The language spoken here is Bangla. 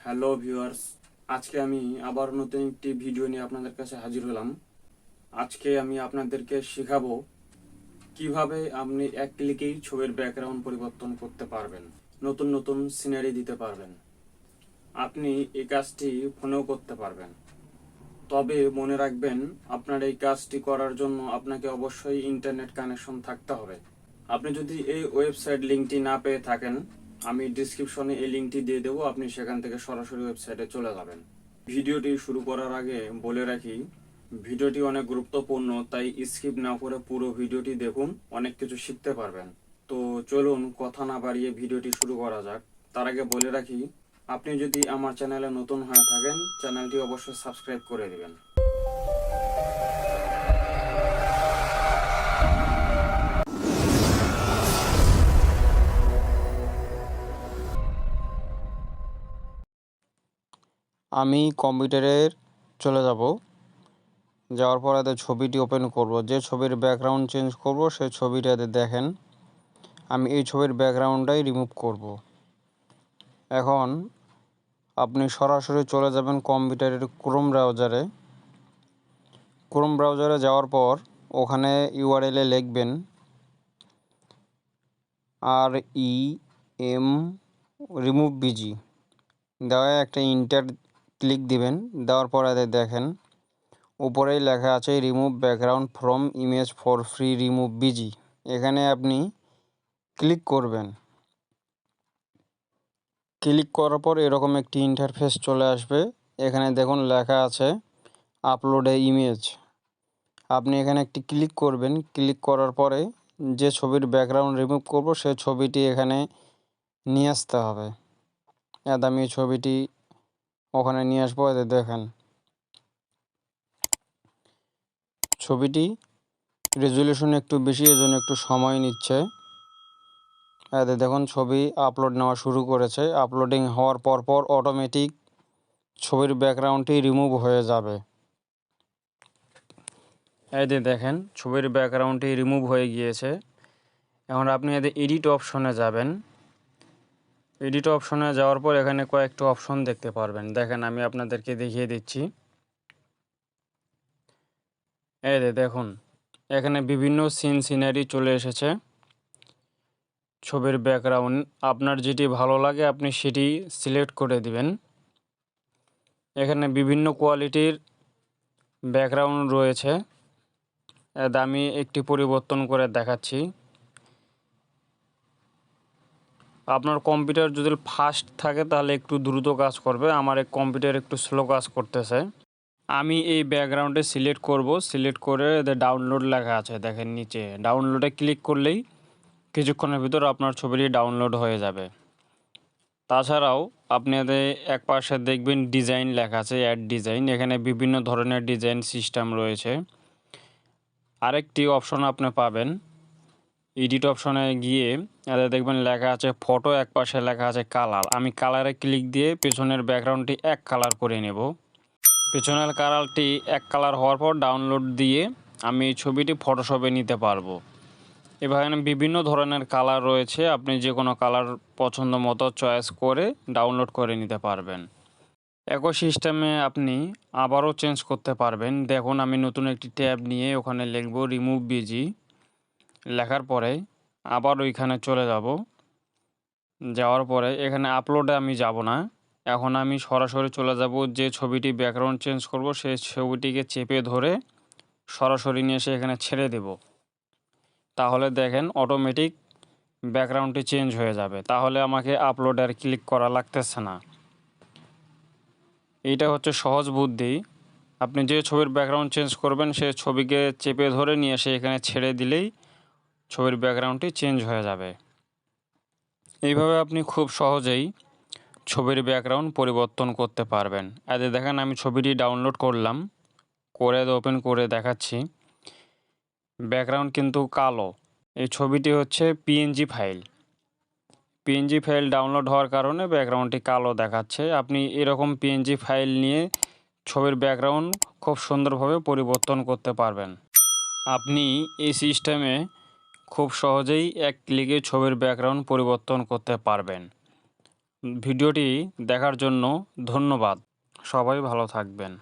হ্যালো ভিউয়ার্স, আজকে আমি আবার নতুন একটি ভিডিও নিয়ে আপনাদের কাছে হাজির হলাম। আজকে আমি আপনাদেরকে শেখাবো কিভাবে আপনি এক ক্লিকেই ছবির ব্যাকগ্রাউন্ড পরিবর্তন করতে পারবেন, নতুন নতুন সিনারি দিতে পারবেন। আপনি এই কাজটি ফোনেও করতে পারবেন, তবে মনে রাখবেন আপনার এই কাজটি করার জন্য আপনাকে অবশ্যই ইন্টারনেট কানেকশন থাকতে হবে। আপনি যদি এই ওয়েবসাইট লিঙ্কটি না পেয়ে থাকেন, আমি ডিসক্রিপশনে এই লিঙ্কটি দিয়ে দেবো, আপনি সেখান থেকে সরাসরি ওয়েবসাইটে চলে যাবেন। ভিডিওটি শুরু করার আগে বলে রাখি, ভিডিওটি অনেক গুরুত্বপূর্ণ, তাই স্কিপ না করে পুরো ভিডিওটি দেখুন, অনেক কিছু শিখতে পারবেন। তো চলুন কথা না বাড়িয়ে ভিডিওটি শুরু করা যাক। তার আগে বলে রাখি, আপনি যদি আমার চ্যানেলে নতুন হয়ে থাকেন, চ্যানেলটি অবশ্যই সাবস্ক্রাইব করে দিবেন। আমি কম্পিউটারের চলে যাব। যাওয়ার পর এতে ছবিটি ওপেন করব। যে ছবির ব্যাকগ্রাউন্ড চেঞ্জ করব সেই ছবিটাতে দেখেন আমি এই ছবির ব্যাকগ্রাউন্ডটাই রিমুভ করব। এখন আপনি সরাসরি চলে যাবেন কম্পিউটারের ক্রোম ব্রাউজারে। ক্রোম ব্রাউজারে যাওয়ার পর ওখানে ইউআরএলে লিখবেন REM রিমুভ বিজি, দেওয়া একটা ইন্টার ক্লিক দিবেন। দেওয়ার পর এতে দেখেন উপরেই লেখা আছে remove background from image for free remove busy. এখানে আপনি ক্লিক করবেন। ক্লিক করার পর এরকম একটি ইন্টারফেস চলে আসবে। এখানে দেখুন লেখা আছে আপলোড এ ইমেজ। আপনি এখানে একটি ক্লিক করবেন। ক্লিক করার পরে যে ছবির ব্যাকগ্রাউন্ড রিমুভ করব সেই ছবিটি এখানে নিয়ে আসতে হবে। আমি ছবিটি ওখানে নিয়ে আসবো। এতে দেখেন ছবিটি রেজুলেশন একটু বেশি, এজন্য একটু সময় নিচ্ছে। এতে দেখুন ছবি আপলোড নেওয়া শুরু করেছে। আপলোডিং হওয়ার পর অটোমেটিক ছবির ব্যাকগ্রাউন্ডটি রিমুভ হয়ে যাবে। এতে দেখেন ছবির ব্যাকগ্রাউন্ডটি রিমুভ হয়ে গিয়েছে। এখন আপনি এতে এডিট অপশনে যাবেন। এডিট অপশনে যাওয়ার পর এখানে কয়েকটা অপশন দেখতে পারবেন। দেখেন আমি আপনাদেরকে দেখিয়ে দিচ্ছি। এতে দেখুন এখানে বিভিন্ন সিনারি চলে এসেছে। ছবির ব্যাকগ্রাউন্ড আপনার যেটি ভালো লাগে আপনি সেটি সিলেক্ট করে দিবেন। এখানে বিভিন্ন কোয়ালিটির ব্যাকগ্রাউন্ড রয়েছে। আমি একটি পরিবর্তন করে দেখাচ্ছি। আপনার কম্পিউটার যদি ফাস্ট থাকে তাহলে একটু দ্রুত কাজ করবে, আমার এই কম্পিউটার একটু স্লো কাজ করতেছে। আমি এই ব্যাকগ্রাউন্ডে সিলেক্ট করব। সিলেক্ট করে ডাউনলোড লেখা আছে, দেখেন নিচে ডাউনলোডে ক্লিক করলেই কিছুক্ষণের ভিতর আপনার ছবিটি ডাউনলোড হয়ে যাবে। তাছাড়াও আপনি এক পাশে দেখবেন ডিজাইন লেখা আছে, অ্যাড ডিজাইন। এখানে বিভিন্ন ধরনের ডিজাইন সিস্টেম রয়েছে। আরেকটি অপশন আপনি পাবেন এডিট অপশনে গিয়ে, দেখবেন লেখা আছে ফটো, এক পাশে লেখা আছে কালার। আমি কালারে ক্লিক দিয়ে পেছনের ব্যাকগ্রাউন্ডটি এক কালার করে নেব। পেছনের কালারটি এক কালার হওয়ার পর ডাউনলোড দিয়ে আমি এই ছবিটি ফটোশপে নিতে পারবো। এভাবে বিভিন্ন ধরনের কালার রয়েছে, আপনি যে কোনো কালার পছন্দ মতো চয়েস করে ডাউনলোড করে নিতে পারবেন। একই সিস্টেমে আপনি আবারও চেঞ্জ করতে পারবেন। দেখুন আমি নতুন একটি ট্যাব নিয়ে ওখানে লিখব রিমুভ বিজি। লেখার পরে আবার ওইখানে চলে যাব। যাওয়ার পরে এখানে আপলোডে আমি যাব না, এখন আমি সরাসরি চলে যাব যে ছবিটি ব্যাকগ্রাউন্ড চেঞ্জ করব সেই ছবিটিকে চেপে ধরে সরাসরি নিয়ে এসে এখানে ছেড়ে দেব। তাহলে দেখেন অটোমেটিক ব্যাকগ্রাউন্ডটি চেঞ্জ হয়ে যাবে। তাহলে আমাকে আপলোডে আর ক্লিক করা লাগতেছে না। এইটা হচ্ছে সহজ বুদ্ধি। আপনি যে ছবির ব্যাকগ্রাউন্ড চেঞ্জ করবেন সেই ছবিকে চেপে ধরে নিয়ে এসে এখানে ছেড়ে দিলেই ছবির ব্যাকগ্রাউন্ডটি চেঞ্জ হয়ে যাবে। এইভাবে আপনি খুব সহজেই ছবির ব্যাকগ্রাউন্ড পরিবর্তন করতে পারবেন। এতে দেখেন আমি ছবিটি ডাউনলোড করলাম, করে ওপেন করে দেখাচ্ছি। ব্যাকগ্রাউন্ড কিন্তু কালো। এই ছবিটি হচ্ছে PNG file. PNG file download হওয়ার কারণে ব্যাকগ্রাউন্ডটি কালো দেখাচ্ছে। আপনি এরকম পিএনজি ফাইল নিয়ে ছবির ব্যাকগ্রাউন্ড খুব সুন্দরভাবে পরিবর্তন করতে পারবেন। আপনি এই সিস্টেমে খুব সহজেই এক ক্লিকে ছবির ব্যাকগ্রাউন্ড পরিবর্তন করতে পারবেন। ভিডিওটি দেখার জন্য ধন্যবাদ। সবাই ভালো থাকবেন।